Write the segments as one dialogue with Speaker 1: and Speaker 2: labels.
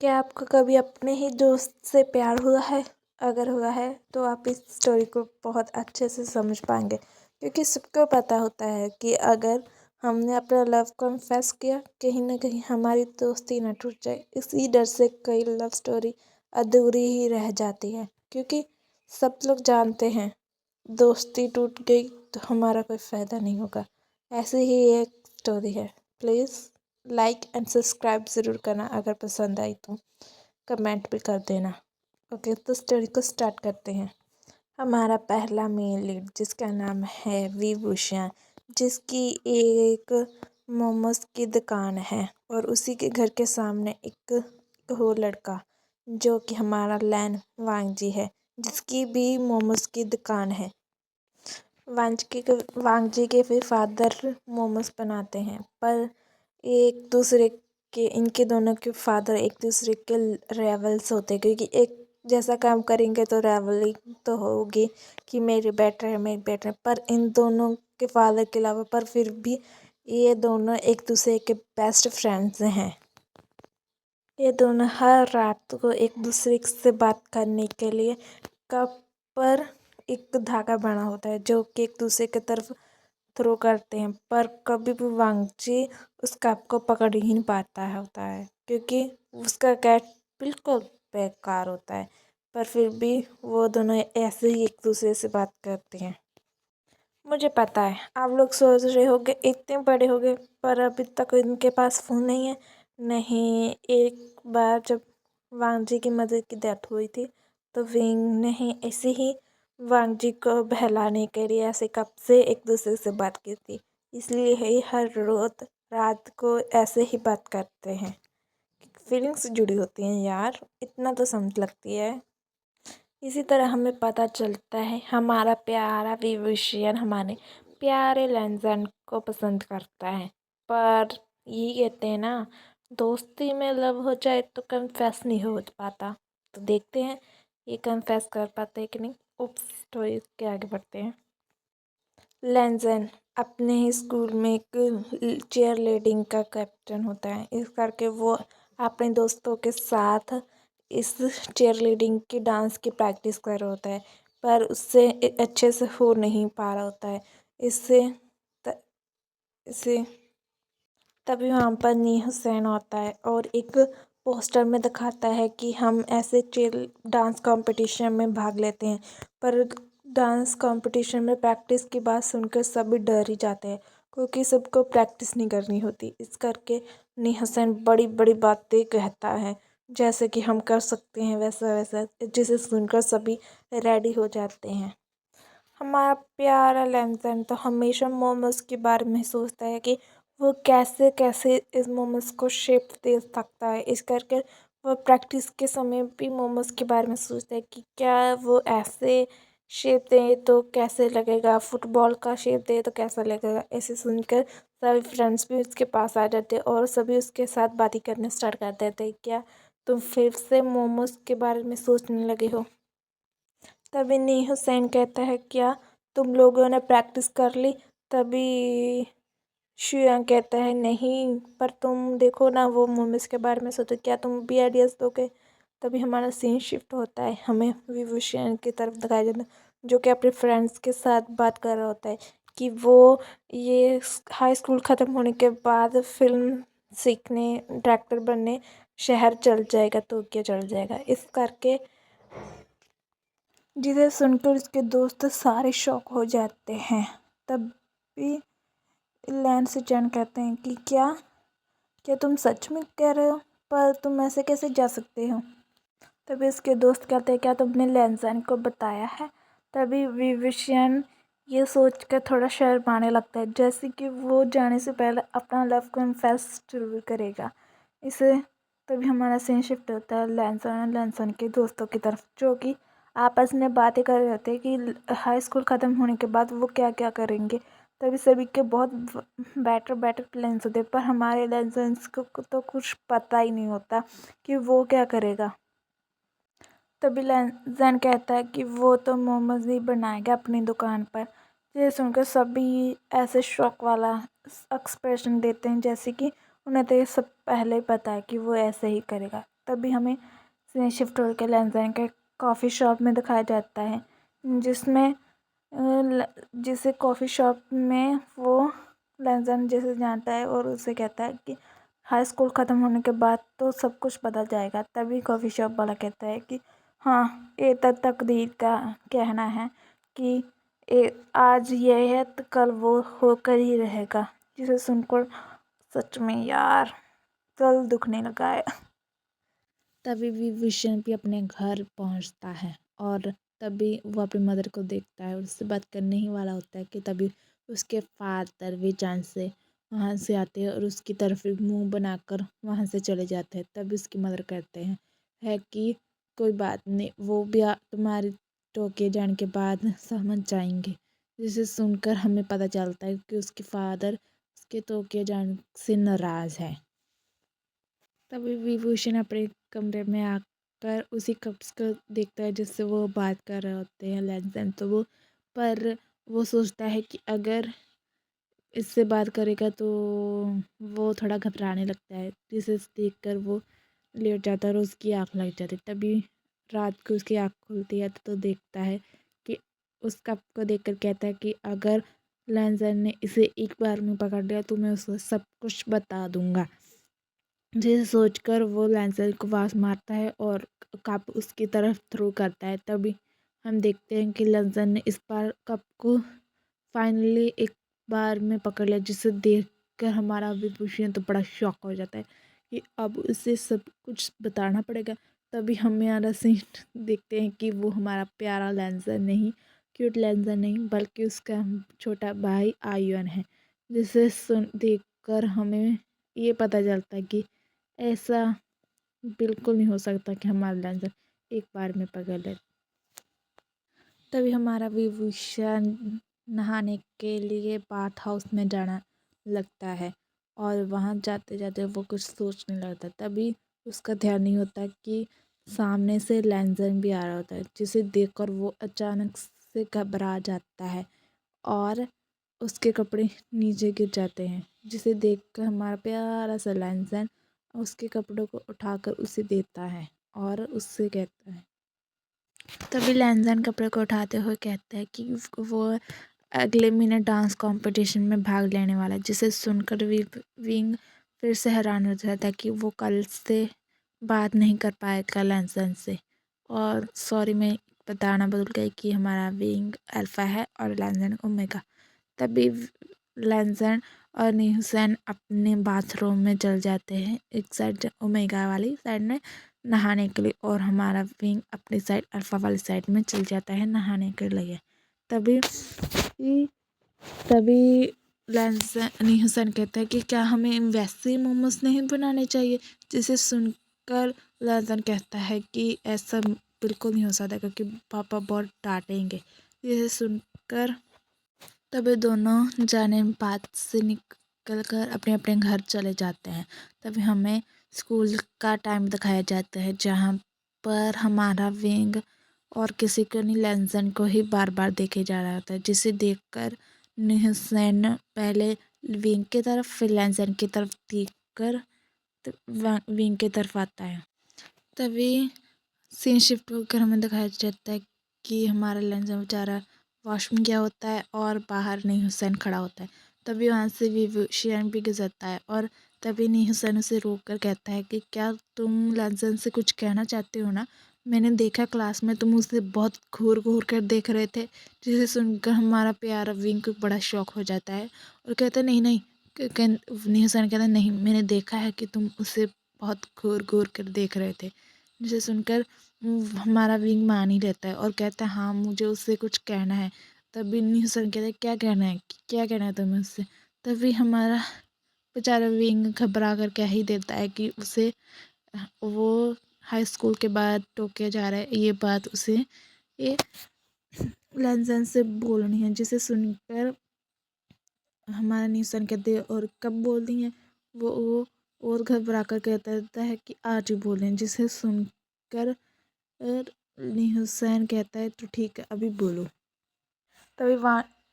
Speaker 1: क्या आपको कभी अपने ही दोस्त से प्यार हुआ है? अगर हुआ है तो आप इस स्टोरी को बहुत अच्छे से समझ पाएंगे, क्योंकि सबको पता होता है कि अगर हमने अपना लव कन्फेस किया, कहीं ना कहीं हमारी दोस्ती ना टूट जाए। इसी डर से कई लव स्टोरी अधूरी ही रह जाती है, क्योंकि सब लोग जानते हैं दोस्ती टूट गई तो हमारा कोई फ़ायदा नहीं होगा। ऐसी ही एक स्टोरी है। प्लीज़ लाइक एंड सब्सक्राइब ज़रूर करना, अगर पसंद आई तो कमेंट भी कर देना। ओके, तो स्टोरी को स्टार्ट करते हैं। हमारा पहला मेन लीड, जिसका नाम है विभूषण, जिसकी एक मोमोज की दुकान है, और उसी के घर के सामने एक वो लड़का जो कि हमारा लैन वांगजी है, जिसकी भी मोमोज की दुकान है। वांगजी के फिर फादर मोमोज बनाते हैं, पर एक दूसरे के इनके दोनों के फादर एक दूसरे के रेवल्स होते हैं, क्योंकि एक जैसा काम करेंगे तो रेवलिंग तो होगी कि मेरे बेटर है, मेरे बेटर है। पर इन दोनों के फादर के अलावा पर फिर भी ये दोनों एक दूसरे के बेस्ट फ्रेंड्स हैं। ये दोनों हर रात को एक दूसरे से बात करने के लिए कप पर एक धागा बना होता है, जो कि एक दूसरे की तरफ थ्रो करते हैं, पर कभी भी वांगजी उस कप को पकड़ ही नहीं पाता होता है, क्योंकि उसका कैच बिल्कुल बेकार होता है। पर फिर भी वो दोनों ऐसे ही एक दूसरे से बात करते हैं। मुझे पता है आप लोग सोच रहे होंगे इतने बड़े हो गए पर अभी तक इनके पास फ़ोन नहीं है। नहीं, एक बार जब वांगजी की मदर की डेथ हुई थी तो विंग ने ही ऐसे ही वांगजी को बहलाने के लिए ऐसे कब से एक दूसरे से बात की थी, इसलिए ही हर रोज रात को ऐसे ही बात करते हैं। फीलिंग्स जुड़ी होती हैं यार, इतना तो समझ लगती है। इसी तरह हमें पता चलता है हमारा प्यारा विभूषण हमारे प्यारे लैंजन को पसंद करता है। पर ये कहते हैं ना, दोस्ती में लव हो जाए तो कन्फेस नहीं हो पाता। तो देखते हैं ये कन्फेस कर पाते हैं कि नहीं। उप स्टोरी के आगे बढ़ते हैं। लैंजन अपने ही स्कूल में एक चेयर लीडिंग का कैप्टन होता है, इस करके वो अपने दोस्तों के साथ इस चेयर लीडिंग की डांस की प्रैक्टिस कर रहा होता है, पर उससे अच्छे से हो नहीं पा रहा होता है। इससे त, इसे तभी वहाँ पर नी हुसैन आता है और एक पोस्टर में दिखाता है कि हम ऐसे चेयर डांस कंपटीशन में भाग लेते हैं। पर डांस कंपटीशन में प्रैक्टिस की बात सुनकर सभी डर ही जाते हैं, क्योंकि सबको प्रैक्टिस नहीं करनी होती। इस करके नी हुसैन बड़ी बड़ी बातें कहता है, जैसे कि हम कर सकते हैं वैसा वैसा, जिसे सुनकर सभी रेडी हो जाते हैं। हमारा प्यारा लैंसन तो हमेशा मोमोज के बारे में सोचता है कि वो कैसे कैसे इस मोमोज को शेप दे सकता है। इस करके वो प्रैक्टिस के समय भी मोमोज के बारे में सोचता है कि क्या वो ऐसे शेप दे तो कैसे लगेगा, फुटबॉल का शेप दे तो कैसा लगेगा। ऐसे सुनकर सभी फ्रेंड्स भी उसके पास आ जाते और सभी उसके साथ बातें करने स्टार्ट कर देते। क्या तुम फिर से मोमोज के बारे में सोचने लगे हो? तभी नी हुसैन कहता है क्या तुम लोगों ने प्रैक्टिस कर ली? तभी शियांग कहता है नहीं, पर तुम देखो ना वो मोमोज के बारे में सोचो, क्या तुम भी आइडियाज़ दोगे? तभी हमारा सीन शिफ्ट होता है, हमें विभूषण की तरफ दिखाया जाता है, जो कि अपने फ्रेंड्स के साथ बात कर रहा होता है कि वो ये हाई स्कूल ख़त्म होने के बाद फिल्म सीखने, डायरेक्टर बनने शहर चल जाएगा, टोक्यो चल जाएगा। इस करके जिसे सुनकर उसके दोस्त सारे शॉक हो जाते हैं। तभी लैंस से जैन कहते हैं कि क्या क्या तुम सच में कह रहे हो? पर तुम ऐसे कैसे जा सकते हो? तभी उसके दोस्त कहते हैं क्या तुमने लैंसन को बताया है? तभी विविशियन ये सोच कर थोड़ा शर्माने लगता है, जैसे कि वो जाने से पहले अपना लव कन्फेस जरूर करेगा। इसे तभी हमारा सीन शिफ्ट होता है लैंसन और लैंसन के दोस्तों की तरफ, जो कि आपस में बातें कर रहे होते हैं कि हाई स्कूल ख़त्म होने के बाद वो क्या क्या करेंगे। तभी सभी के बहुत बेटर बेटर प्लान्स होते हैं, पर हमारे लैंसन्स को तो कुछ पता ही नहीं होता कि वो क्या करेगा। तभी जैन कहता है कि वो तो मोमोज ही बनाएगा अपनी दुकान पर। ये सुनकर सभी ऐसे शौक वाला एक्सप्रेशन देते हैं, जैसे कि उन्हें तो ये सब पहले ही पता है कि वो ऐसे ही करेगा। तभी हमें सीन शिफ्ट होकर लैनज़ैन के कॉफ़ी शॉप में दिखाया जाता है, जिसमें जिसे कॉफ़ी शॉप में वो लैनज़ैन जैसे जानता है और उसे कहता है कि हाई स्कूल ख़त्म होने के बाद तो सब कुछ बदल जाएगा। तभी कॉफ़ी शॉप वाला कहता है कि हाँ, ये तो तकदीर का कहना है कि आज ये है तो कल वो होकर ही रहेगा। जिसे सुनकर सच में यार दिल दुखने लगा है। तभी विभूषण भी अपने घर पहुंचता है और तभी वो अपनी मदर को देखता है और उससे बात करने ही वाला होता है कि तभी उसके फादर भी जान से वहाँ से आते हैं और उसकी तरफ मुंह बनाकर वहाँ से चले जाते हैं। तभी उसकी मदर कहते हैं है कि कोई बात नहीं, वो भी तुम्हारी टोके जाने के बाद समझ जाएंगे। जिसे सुनकर हमें पता चलता है कि उसके फादर उसके टोके जाने से नाराज़ है। तभी विभूषण अपने कमरे में आकर उसी कप्स को देखता है जिससे वो बात कर रहे होते हैं लैनज़ैन। तो वो सोचता है कि अगर इससे बात करेगा तो वो थोड़ा घबराने लगता है, जिसे देखकर वो लेट जाता है और उसकी आँख लग जाती है। तभी रात को उसकी आँख खुलती है तो देखता है कि उस कप को देखकर कहता है कि अगर लैनज़ैन ने इसे एक बार में पकड़ लिया तो मैं उसे सब कुछ बता दूंगा। जिसे सोचकर वो लैंसर को आवाज़ मारता है और कप उसकी तरफ थ्रो करता है। तभी हम देखते हैं कि लैंसर ने इस बार कप को फाइनली एक बार में पकड़ लिया, जिसे देखकर हमारा विभूषण तो बड़ा शॉक हो जाता है कि अब उसे सब कुछ बताना पड़ेगा। तभी हमारा सीन देखते हैं कि वो हमारा प्यारा लैंसर नहीं, क्यूट लैंसर नहीं, बल्कि उसका छोटा भाई आयुन है। जिसे सुन देखकर हमें ये पता चलता है कि ऐसा बिल्कुल नहीं हो सकता कि हमारा लैंसर एक बार में पकड़ ले। तभी हमारा विभूषण नहाने के लिए बाथ हाउस में जाना लगता है और वहाँ जाते जाते वो कुछ सोचने लगता है। तभी उसका ध्यान नहीं होता कि सामने से लैंसर भी आ रहा होता है, जिसे देखकर वो अचानक से घबरा जाता है और उसके कपड़े नीचे गिर जाते हैं। जिसे देखकर हमारा प्यारा सा लैंसर उसके कपड़ों को उठाकर उसे देता है और उससे कहता है। तभी लैंसर कपड़े को उठाते हुए कहता है कि वो अगले महीने डांस कंपटीशन में भाग लेने वाला है। जिसे सुनकर विंग फिर से हैरान हो जाता है कि वो कल से बात नहीं कर पाएगा लैंसर से। और सॉरी, मैं बताना भूल गई कि हमारा विंग अल्फ़ा है और लैंसर ओमेगा। तभी लैंसर और न्यूसन अपने बाथरूम में चल जाते हैं, एक साइड ओमेगा वाली साइड में नहाने के लिए और हमारा विंग अपनी साइड अल्फ़ा वाली साइड में चल जाता है नहाने के लिए। तभी तभी लैंसर न्यूसन कहता है कि क्या हमें वैसे मोमोज नहीं बनाने चाहिए। जिसे सुनकर लैंसर कहता है कि ऐसा बिल्कुल नहीं हो सकता क्योंकि पापा बहुत डांटेंगे। जिसे सुनकर तभी दोनों जाने बात से निकल कर अपने अपने घर चले जाते हैं। तभी हमें स्कूल का टाइम दिखाया जाता है, जहाँ पर हमारा विंग और किसी को नहीं लैंसर को ही बार बार देखे जा रहा होता है। जिसे देखकर न्यूसन पहले विंग की तरफ फिर लैंसर की तरफ देख कर विंग की तरफ आता है। तभी सीन शिफ्ट होकर हमें दिखाया जाता है कि हमारा लैंसर बेचारा वॉशरूम गया होता है और बाहर नहीं हुसैन खड़ा होता है। तभी वहाँ से विभूषण भी गुजरता है और तभी नहीं हुसैन उसे रोक कर कहता है कि क्या तुम लैंसर से कुछ कहना चाहते हो ना। मैंने देखा क्लास में तुम उसे बहुत घूर घूर कर देख रहे थे। जिसे सुनकर हमारा प्यारा विंग को बड़ा शौक हो जाता है और कहता है नहीं नहीं। नहीं हुसैन कहता है नहीं, मैंने देखा है कि तुम उसे बहुत घूर घूर कर देख रहे थे। जिसे सुनकर हमारा विंग मान ही लेता है और कहता है हाँ, मुझे उससे कुछ कहना है। तभी न्यूसन कहता है क्या कहना है, क्या कहना है तुम्हें उससे। तभी हमारा बेचारा विंग घबरा कर कह ही देता है कि उसे वो हाई स्कूल के बाद टोक्यो जा रहा है, ये बात उसे ये लैंसर से बोलनी है। जिसे सुनकर हमारा न्यूसन कहते हैं और कब बोलनी है। वो और घबरा कर कहता है कि आज ही बोलें। जिसे सुनकर हुसैन कहता है तो ठीक है, अभी बोलो। तभी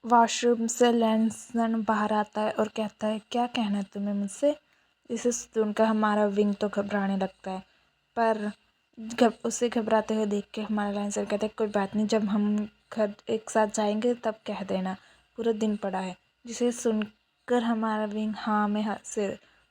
Speaker 1: वॉशरूम से लैंसर बाहर आता है और कहता है क्या कहना है तुम्हें मुझसे। इसे सुनकर हमारा विंग तो घबराने लगता है पर उसे घबराते हुए देख के हमारा लेंसर कहता है कोई बात नहीं, जब हम घर एक साथ जाएंगे तब कह देना, पूरा दिन पड़ा है। जिसे सुनकर हमारा विंग हाँ में से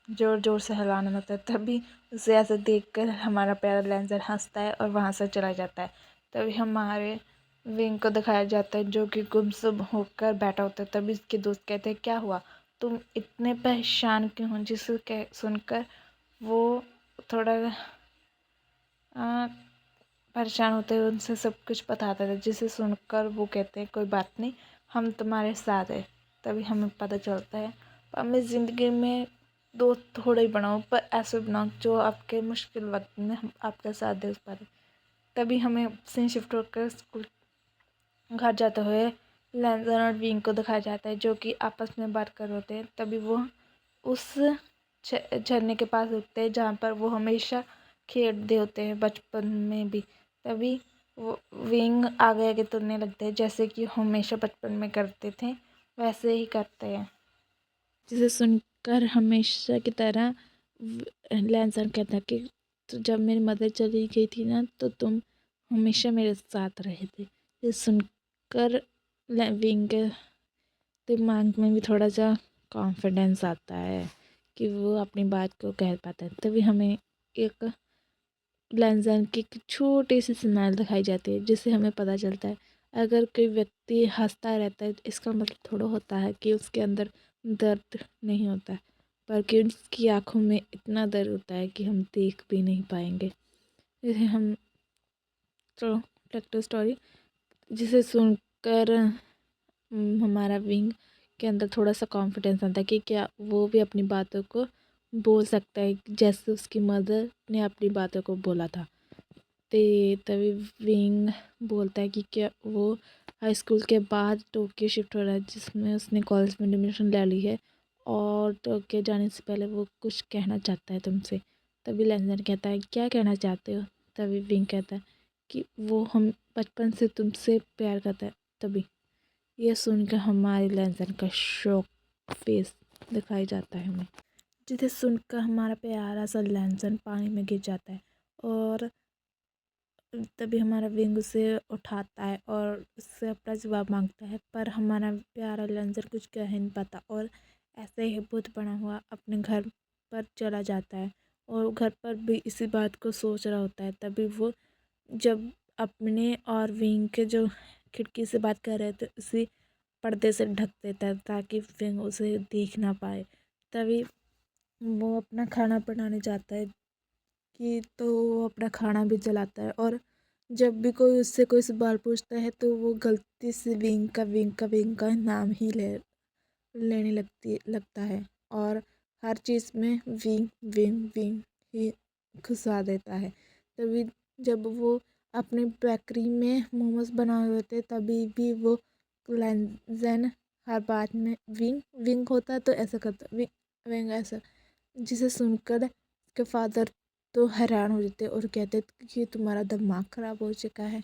Speaker 1: ज़ोर ज़ोर से हिलाने लगता है। तभी उसे ऐसे देखकर हमारा प्यारा लेंसर हंसता है और वहाँ से चला जाता है। तभी हमारे विंग को दिखाया जाता है जो कि गुमसुम होकर बैठा होता है। तभी उसके दोस्त कहते हैं क्या हुआ, तुम इतने परेशान क्यों हो। जिसे सुनकर वो थोड़ा परेशान होते हुए उनसे सब कुछ बताता था। जिसे सुनकर वो कहते हैं कोई बात नहीं, हम तुम्हारे साथ हैं। तभी हमें पता चलता है अपनी ज़िंदगी में दोस्त थोड़े ही बनाओ, पर ऐसे बनाओ जो आपके मुश्किल वक्त में हम आपका साथ दे पाए। तभी हमें सीन शिफ्ट होकर स्कूल घर जाते हुए लेंसर और विंग को दिखाया जाता है जो कि आपस में बात कर रहे होते हैं। तभी वो उस झरने के पास रुकते हैं जहाँ पर वो हमेशा खेलते होते हैं बचपन में भी। तभी वो विंग आगे आगे तुरने लगते हैं जैसे कि हमेशा बचपन में करते थे वैसे ही करते हैं। जिसे सुनकर हमेशा की तरह लेंसर कहता है कि तो जब मेरी मदर चली गई थी ना तो तुम हमेशा मेरे साथ रहे थे। ये सुनकर विंग के दिमाग में भी थोड़ा सा कॉन्फिडेंस आता है कि वो अपनी बात को कह पाता है। तभी हमें एक लेंसर की एक छोटी सी स्माइल दिखाई जाती है जिससे हमें पता चलता है अगर कोई व्यक्ति हंसता रहता है तो इसका मतलब थोड़ा होता है कि उसके अंदर दर्द नहीं होता है, बल्कि उसकी आँखों में इतना दर्द होता है कि हम देख भी नहीं पाएंगे। जैसे हम तो ट्रैक्टर स्टोरी जिसे सुनकर हमारा विंग के अंदर थोड़ा सा कॉन्फिडेंस आता है कि क्या वो भी अपनी बातों को बोल सकता है जैसे उसकी मदर ने अपनी बातों को बोला था। तभी विंग बोलता है कि क्या वो हाई स्कूल के बाद टोक्यो शिफ्ट हो रहा है जिसमें उसने कॉलेज में एडमिशन ले ली है और टोक्यो जाने से पहले वो कुछ कहना चाहता है तुमसे। तभी लेंसर कहता है क्या कहना चाहते हो। तभी विंग कहता है कि वो हम बचपन से तुमसे प्यार करता है। तभी यह सुनकर हमारे लेंसर का शॉक फेस दिखाई जाता है हमें, जिसे सुनकर हमारा प्यारा सा लेंसर पानी में गिर जाता है। और तभी हमारा विंग उसे उठाता है और उससे अपना जवाब मांगता है, पर हमारा प्यारा लेंसर कुछ कह नहीं पाता और ऐसे ही बुत बना हुआ अपने घर पर चला जाता है और घर पर भी इसी बात को सोच रहा होता है। तभी वो जब अपने और विंग के जो खिड़की से बात कर रहे थे उसी पर्दे से ढक देता है ताकि विंग उसे देख ना पाए। तभी वो अपना खाना बनाने जाता है कि तो वो अपना खाना भी जलाता है और जब भी कोई उससे कोई सवाल पूछता है तो वो गलती से विंग का नाम ही लेने लगता है और हर चीज़ में विंग विंग विंग ही घुसा देता है। तभी जब वो अपनी बेकरी में मोमोज बना रहे होते तभी भी वो लेंजन हर बात में विंग विंग होता है तो ऐसा करता विंग विंग ऐसा, जिसे सुनकर उसके फादर तो हैरान हो जाते और कहते कि तुम्हारा दिमाग ख़राब हो चुका है।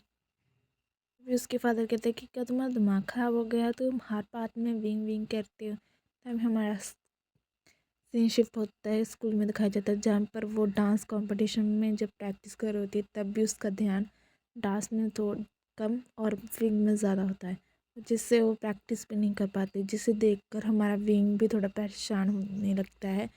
Speaker 1: फिर उसके फादर कहते कि क्या तुम्हारा दिमाग ख़राब हो गया, तुम हर बात में विंग विंग करते हो। तब हमारा सीन शिफ्ट होता है स्कूल में दिखाया जाता है जहाँ पर वो डांस कंपटीशन में जब प्रैक्टिस कर रही होती है तब भी उसका ध्यान डांस में थोड़ा कम और विंग में ज़्यादा होता है जिससे वो प्रैक्टिस भी नहीं कर पाती, जिसे देखकर हमारा विंग भी थोड़ा परेशान होने लगता है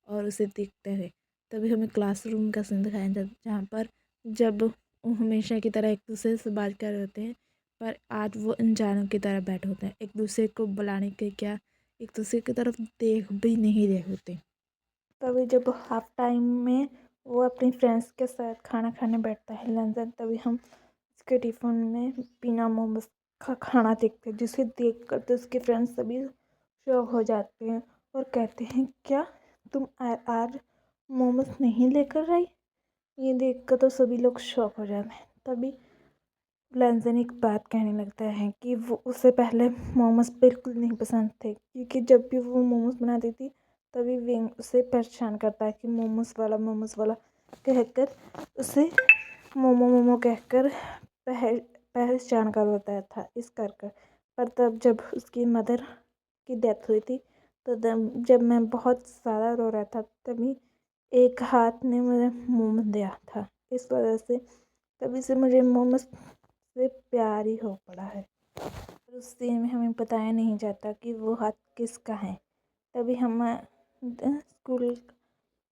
Speaker 1: और उसे देखते हुए। तभी हमें क्लासरूम का सीन दिखाया जाता है जहाँ पर जब वो हमेशा की तरह एक दूसरे से बात कर रहे होते हैं पर आज वो अनजानों की तरह बैठे होते हैं, एक दूसरे को बुलाने के क्या एक दूसरे की तरफ देख भी नहीं रहे होते। तभी जब हाफ टाइम में वो अपनी फ्रेंड्स के साथ खाना खाने बैठता है लंदन, तभी हम उसके टिफ़िन में बिना मोमोज का खाना देखते हैं जिसे देख कर तो उसके फ्रेंड्स सभी शॉक हो जाते हैं और कहते हैं क्या तुम आज मोमोज नहीं लेकर आई। ये देख कर तो सभी लोग शॉक हो जाते हैं। तभी लेंजन एक बात कहने लगता है कि वो उससे पहले मोमोज बिल्कुल नहीं पसंद थे क्योंकि जब भी वो मोमोज बनाती थी तभी विंग उसे परेशान करता है कि मोमोज वाला कहकर उसे मोमो मोमो कहकर परेशान करवाता था इस कर कर। पर तब जब उसकी मदर की डेथ हुई थी तो जब मैं बहुत ज़्यादा रो रहा था तभी एक हाथ ने मुझे मोमो दिया था इस वजह से तभी से मुझे मोमोज से प्यार ही हो पड़ा है। उस सीन में हमें बताया नहीं जाता कि वो हाथ किसका है। तभी हम स्कूल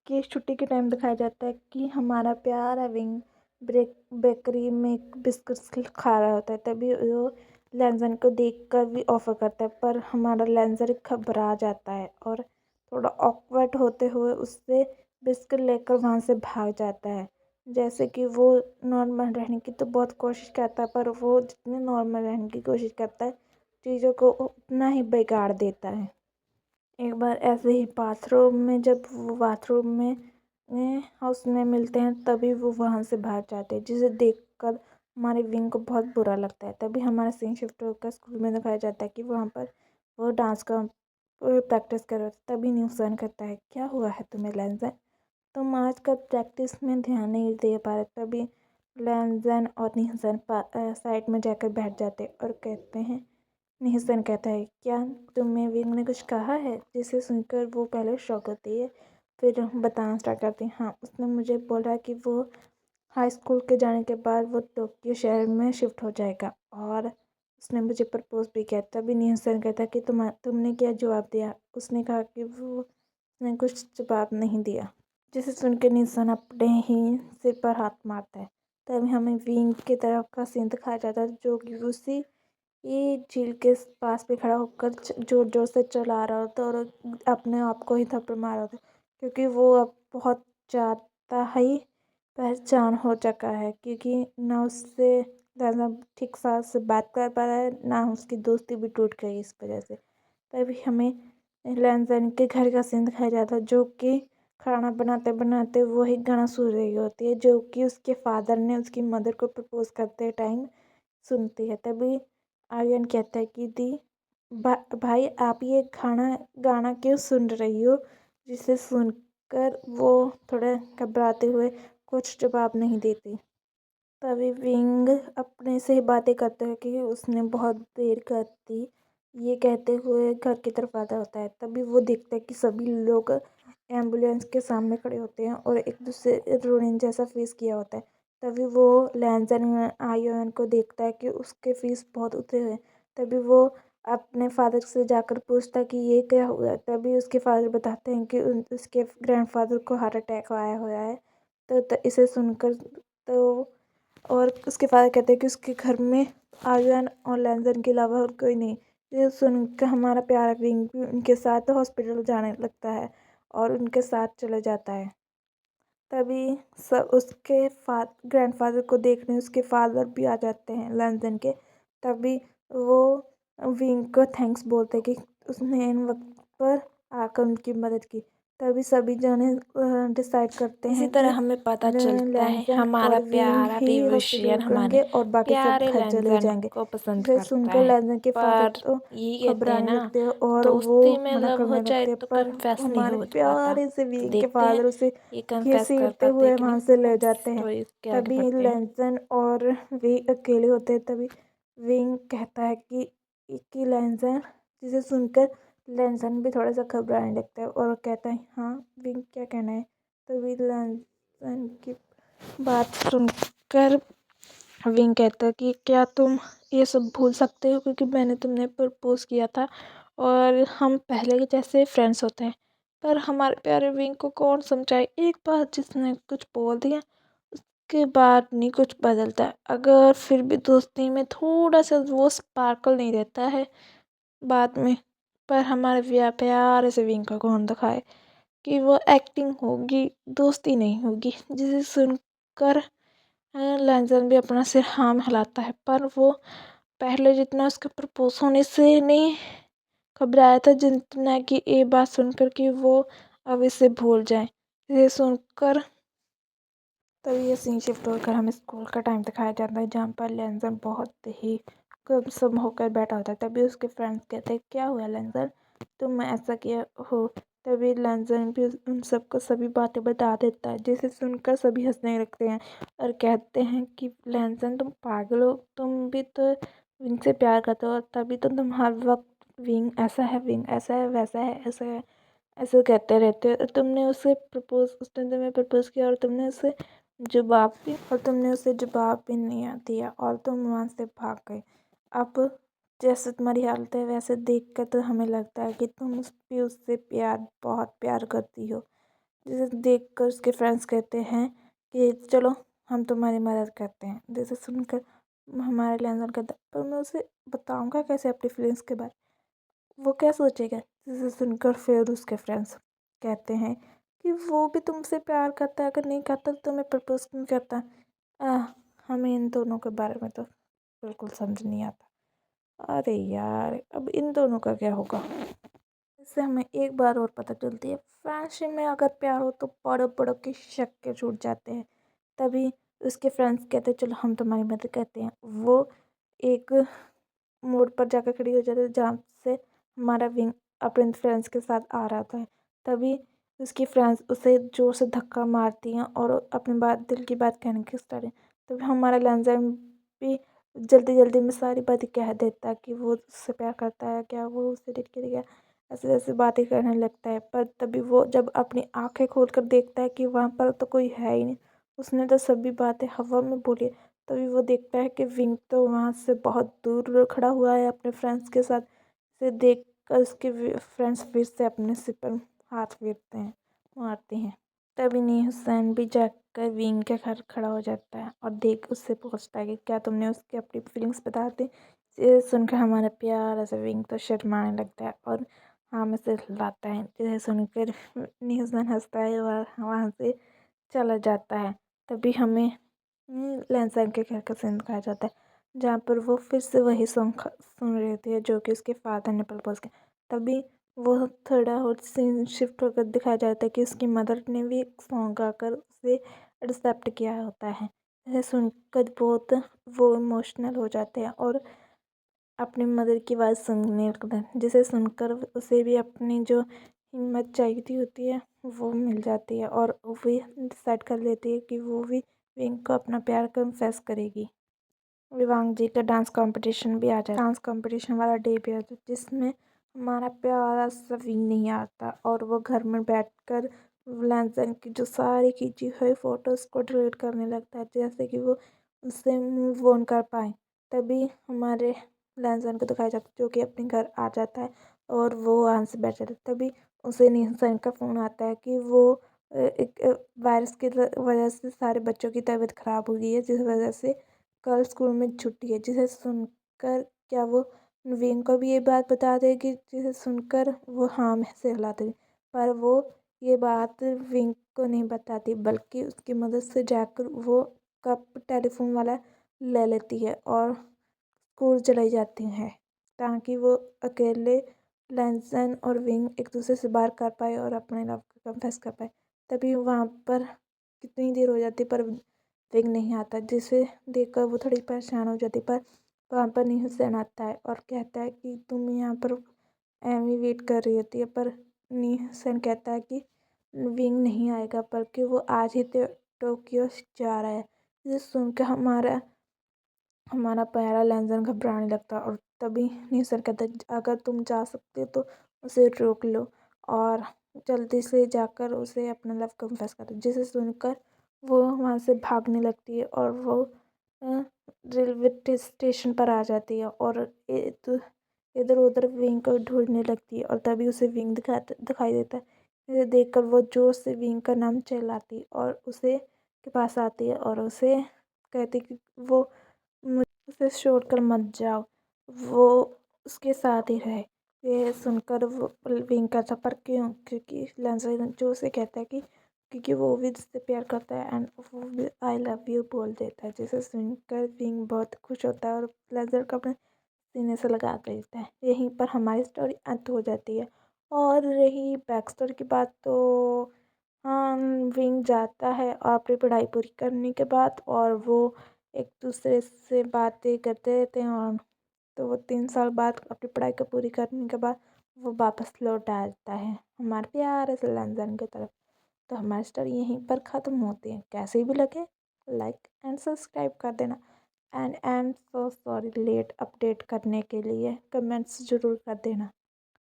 Speaker 1: की छुट्टी के टाइम दिखाया जाता है कि हमारा प्यारा विंग बेकरी में बिस्कुट्स खा रहा होता है। तभी वो लेंजन को देखकर भी ऑफर करता है, पर हमारा लेंजर घबरा जाता है और थोड़ा ऑकवर्ड होते हुए उससे बिस्कुट लेकर वहाँ से भाग जाता है। जैसे कि वो नॉर्मल रहने की तो बहुत कोशिश करता है, पर वो जितने नॉर्मल रहने की कोशिश करता है चीज़ों को उतना ही बिगाड़ देता है। एक बार ऐसे ही बाथरूम में, जब वो बाथरूम में हाउस में मिलते हैं, तभी वो वहाँ से भाग जाते हैं, जिसे देखकर हमारे विंग को बहुत बुरा लगता है। तभी हमारा सीन शिफ्ट होकर स्कूल में दिखाया जाता है कि वहाँ पर वो डांस का प्रैक्टिस कर रहे थे। तभी न्यूसन कहता है, क्या हुआ है तुम्हें लेंजन, तुम आज का प्रैक्टिस में ध्यान नहीं दे पा रहे। तभी लेंजन और न्यूसन साइड में जाकर बैठ जाते और कहते हैं, निहसन कहता है, क्या तुम्हें विंग ने कुछ कहा है? जिसे सुनकर वो पहले शॉक होती है, फिर बताना स्टार्ट करती है। हाँ, उसने मुझे बोला कि वो हाई स्कूल के जाने के बाद वो टोक्यो शहर में शिफ्ट हो जाएगा और उसने मुझे प्रपोज भी किया। तभी निहसन कहता है कि तुमने क्या जवाब दिया? उसने कहा कि वो उसने कुछ जवाब नहीं दिया, जिसे सुनकर निहसन अपने ही सिर पर हाथ मारता है। तभी हमें विंग की तरफ का सीन दिखाया जाता है, जो कि उसी ये झील के पास पे खड़ा होकर जोर जोर से चला रहा होता है और अपने आप को ही थप्पड़ मार रहा होता है, क्योंकि वो अब बहुत ज़्यादा ही पहचान हो चुका है, क्योंकि ना उससे ज़्यादा ठीक से बात कर पा रहा है, ना उसकी दोस्ती भी टूट गई इस वजह से। तभी हमें लेंजन के घर का सीन दिखाया जाता है, जो कि खाना बनाते बनाते वही गाना सुन रही होती है, जो कि उसके फादर ने उसकी मदर को प्रपोज करते टाइम सुनती है। तभी आर्यन कहता है कि दी भाई, आप ये गाना क्यों सुन रही हो? जिसे सुनकर वो थोड़ा घबराते हुए कुछ जवाब नहीं देती। तभी विंग अपने से बातें करते हैं कि उसने बहुत देर कर दी, ये कहते हुए घर की तरफ आता होता है। तभी वो देखता है कि सभी लोग एम्बुलेंस के सामने खड़े होते हैं और एक दूसरे रोने जैसा फेस किया होता है। तभी वो लैंजन आयोन को देखता है कि उसके फेस बहुत उतरे हुए हैं। तभी वो अपने फादर से जाकर पूछता है कि ये क्या हुआ। तभी उसके फादर बताते हैं कि उसके ग्रैंडफादर को हार्ट अटैक आया हुआ है। तो इसे सुनकर तो और उसके फादर कहते हैं कि उसके घर में आर्यन और लैंजन के अलावा और कोई नहीं। ये सुनकर हमारा प्यारा विंग भी उनके साथ हॉस्पिटल जाने लगता है और उनके साथ चले जाता है। तभी सब उसके ग्रैंडफादर को देखने उसके फादर भी आ जाते हैं लैंजन के। तभी वो विंग को थैंक्स बोलते हैं कि उसने इन वक्त पर आकर उनकी मदद की। तभी सभी जने डिसाइड करते
Speaker 2: इसी
Speaker 1: हैं
Speaker 2: तरह
Speaker 1: कि
Speaker 2: हमें पता चलता है
Speaker 1: लैंजन
Speaker 2: हमारा
Speaker 1: और विंग
Speaker 2: प्यारा
Speaker 1: ही हॉस्पिटल
Speaker 2: विवशियन हमारे
Speaker 1: करेंगे और बाकी सब
Speaker 2: प्यारे
Speaker 1: घर चले
Speaker 2: लंदन
Speaker 1: जाएंगे।
Speaker 2: को पसंद
Speaker 1: जिसे
Speaker 2: करता
Speaker 1: सुनकर
Speaker 2: है।
Speaker 1: लैंजन के फादर
Speaker 2: पर
Speaker 1: तो
Speaker 2: ये कहते हैं
Speaker 1: घबराने
Speaker 2: ना,
Speaker 1: लगते हैं और वो
Speaker 2: दोस्ती में
Speaker 1: मना
Speaker 2: लव हो
Speaker 1: करने
Speaker 2: जाए
Speaker 1: लगते हैं,
Speaker 2: तो
Speaker 1: पर
Speaker 2: कन्फेस नहीं
Speaker 1: हमारे
Speaker 2: हो पाता।
Speaker 1: प्यारे से
Speaker 2: तो
Speaker 1: विंग के
Speaker 2: देखते हैं
Speaker 1: फादर उसे
Speaker 2: ये कन्फेस कर
Speaker 1: घसीटते
Speaker 2: पाते हैं
Speaker 1: हुए
Speaker 2: कि
Speaker 1: वहाँ
Speaker 2: नहीं।
Speaker 1: से ले जाते हैं।
Speaker 2: स्टोरी के आगे
Speaker 1: तभी
Speaker 2: बढ़ते हैं।
Speaker 1: लैंजन और विंग अकेले होते हैं। तभी विंग कहता है कि लैंजन, जिसे सुनकर लैंजन भी थोड़ा सा घबराने लगता है और कहता है, हाँ विंग क्या कहना है। तभी लैंजन की बात सुनकर विंग कहता है कि क्या तुम ये सब भूल सकते हो, क्योंकि मैंने तुमने प्रपोज किया था और हम पहले के जैसे फ्रेंड्स होते हैं। पर हमारे प्यारे विंग को कौन समझाए, एक बार जिसने कुछ बोल दिया उसके बाद नहीं कुछ बदलता है। अगर फिर भी दोस्ती में थोड़ा सा वो स्पार्कल नहीं रहता है बाद में, पर हमारे प्यारे से विंग को कौन दिखाए कि वो एक्टिंग होगी, दोस्ती नहीं होगी। जिसे सुनकर लैंजन भी अपना सिर हाँ में हिलाता है, पर वो पहले जितना उसके प्रपोज होने से नहीं घबराया था, जितना कि ये बात सुनकर कि वो अब इसे भूल जाए। ये सुनकर तभी ये सीन शिफ्ट होकर हमें स्कूल का टाइम दिखाया जाता है, जहाँ पर लैंजन बहुत ही गुमसुम होकर बैठा होता है। तभी उसके फ्रेंड्स कहते हैं, क्या हुआ लैंजन, तुम ऐसा किया हो। तभी लैंजन भी उन सबको सभी बातें बता देता है, जिसे सुनकर सभी हंसने लगते हैं और कहते हैं कि लैंजन तुम पागल हो, तुम भी तो विंग से प्यार करते हो, तभी तो तुम हर वक्त विंग ऐसा है, विंग ऐसा है, वैसा है, ऐसा है, ऐसे कहते रहते हो। तुमने उसे प्रपोज, उसने तुम्हें प्रपोज किया और तुमने उसे जवाब भी, और तुमने उसे जवाब भी नहीं दिया और तुम वहाँ से भाग गए। अब जैसे तुम्हारी हालत है वैसे देख कर तो हमें लगता है कि तुम भी उससे बहुत प्यार करती हो। जिसे देख कर उसके फ्रेंड्स कहते हैं कि चलो हम तुम्हारी मदद करते हैं। जिसे सुनकर हमारा लैंसर कहता है पर मैं उसे बताऊंगा कैसे अपनी फीलिंग्स के बारे, वो क्या सोचेगा। जिसे सुनकर फिर उसके फ्रेंड्स कहते हैं कि वो भी तुमसे प्यार करता है, अगर नहीं करता तो तुम्हें प्रपोज क्यों करता। हमें इन दोनों के बारे में तो बिल्कुल समझ नहीं आता। अरे यार अब इन दोनों का क्या होगा। इससे हमें एक बार और पता चलती है फ्रेंडशिप में अगर प्यार हो तो बड़ों बड़ों के शक के छूट जाते हैं। तभी उसके फ्रेंड्स कहते हैं चलो हम तुम्हारी मदद करते हैं। वो एक मोड़ पर जाकर खड़ी हो जाती है जहाँ से हमारा विंग अपने फ्रेंड्स के साथ आ रहा था। तभी उसकी फ्रेंड्स उसे जोर से धक्का मारती हैं और अपनी बात दिल की बात कहने की स्टार्ट। तभी हमारा लैंसर भी जल्दी जल्दी में सारी बातें कह देता है कि वो उससे प्यार करता है, क्या वो उसे डेट करेगा, ऐसे ऐसे बातें करने लगता है। पर तभी वो जब अपनी आंखें खोल कर देखता है कि वहाँ पर तो कोई है ही नहीं, उसने तो सभी बातें हवा में बोली। तभी वो देखता है कि विंग तो वहाँ से बहुत दूर खड़ा हुआ है अपने फ्रेंड्स के साथ। इसे देख कर उसके फ्रेंड्स फिर से अपने सिर पर हाथ फेरते हैं, मारते हैं। तभी नी हुसैन भी जाकर विंग के घर खड़ा हो जाता है और देख उससे पूछता है कि क्या तुमने उसके अपनी फीलिंग्स बता दी। ये सुनकर हमारा प्यारा सा विंग तो शर्माने लगता है और हाँ में से हिलाता है। जिसे सुनकर नी हुसैन हंसता है और वहाँ से चला जाता है। तभी हमें लैंसर के घर का सीन दिखाया जाता है जहाँ पर वो फिर से वही सॉन्ग सुन रही होती है जो कि उसके फादर ने प्रपोज किया। तभी वो थोड़ा और सीन शिफ्ट होकर दिखाया जाता है कि उसकी मदर ने भी एक सॉन्ग गाकर उसे एक्सेप्ट किया होता है। इसे सुनकर बहुत वो इमोशनल हो जाते हैं और अपनी मदर की आवाज़ सुनने लगते हैं। जिसे सुनकर उसे भी अपनी जो हिम्मत चाहिए होती है वो मिल जाती है और वो भी डिसाइड कर लेती है कि वो भी विंग को अपना प्यार कन्फेस करेगी। विवांग जी का डांस कंपटीशन भी आ जाता है। डांस कंपटीशन वाला डे भी आता है जिसमें हमारा प्यारा सा विंग नहीं आता और वो घर में बैठकर लैंसन की जो सारी खींची हुई फोटोज़ को डिलीट करने लगता है जैसे कि वो उससे मूव ऑन कर पाए। तभी हमारे लैंसन को दिखाया जाता है जो कि अपने घर आ जाता है और वो वहाँ से बैठ जाता है। तभी उसे नीलसन का फ़ोन आता है कि वो एक वायरस की वजह से सारे बच्चों की तबीयत ख़राब हो गई है जिस वजह से कल स्कूल में छुट्टी है। जिसे सुनकर क्या वो विंग को भी ये बात बता देगी। जिसे सुनकर वो हाँ में से हिला देगी पर वो ये बात विंग को नहीं बताती बल्कि उसकी मदद से जाकर वो कप टेलीफोन वाला ले लेती है और स्कूल चली जाती हैं ताकि वो अकेले लैंसन और विंग एक दूसरे से बात कर पाए और अपने लव को कन्फेस कर पाए। तभी वहाँ पर कितनी देर हो जाती पर विंग नहीं आता जिसे देखकर वो थोड़ी परेशान हो जाती। पर वहाँ पर नी हुसैन आता है और कहता है कि तुम यहाँ पर एमी वेट कर रही होती है। पर नी हुसैन कहता है कि विंग नहीं आएगा बल्कि वो आज ही टोक्यो जा रहा है। जिसे सुनकर हमारा प्यारा लैंसन घबराने लगता है और तभी नी हुसैन कहता है अगर तुम जा सकते हो तो उसे रोक लो और जल्दी से जाकर उसे अपना लव कन्फेस कर दो। जिसे सुनकर वो वहाँ से भागने लगती है और वो रेलवे स्टेशन पर आ जाती है और इधर उधर विंग को ढूंढने लगती है और तभी उसे विंग दिखाई देता है। इसे देखकर वो जोर से विंग का नाम चिल्लाती और उसे के पास आती है और उसे कहती कि वो उसे छोड़कर मत जाओ, वो उसके साथ ही रहे। ये सुनकर वो विंग का था पर क्यों, क्योंकि लैंसर जो उसे कहता है कि क्योंकि वो भी उससे प्यार करता है एंड वो भी आई लव यू बोल देता है। जिसे सुनकर विंग बहुत खुश होता है और लैंसर को अपने सीने से लगा देता है। यहीं पर हमारी स्टोरी अंत हो जाती है। और रही बैक स्टोरी की बात तो हाँ विंग जाता है और अपनी पढ़ाई पूरी करने के बाद और वो एक दूसरे से बातें करते रहते हैं और तो वो 3 साल बाद अपनी पढ़ाई को पूरी करने के बाद वो वापस लौट आता है हमारे प्यारे से लंदन की तरफ। तो हमारी स्टोरी यहीं पर ख़त्म होती है। कैसे भी लगे लाइक एंड सब्सक्राइब कर देना and I am so sorry late update करने के लिए कमेंट्स ज़रूर कर देना।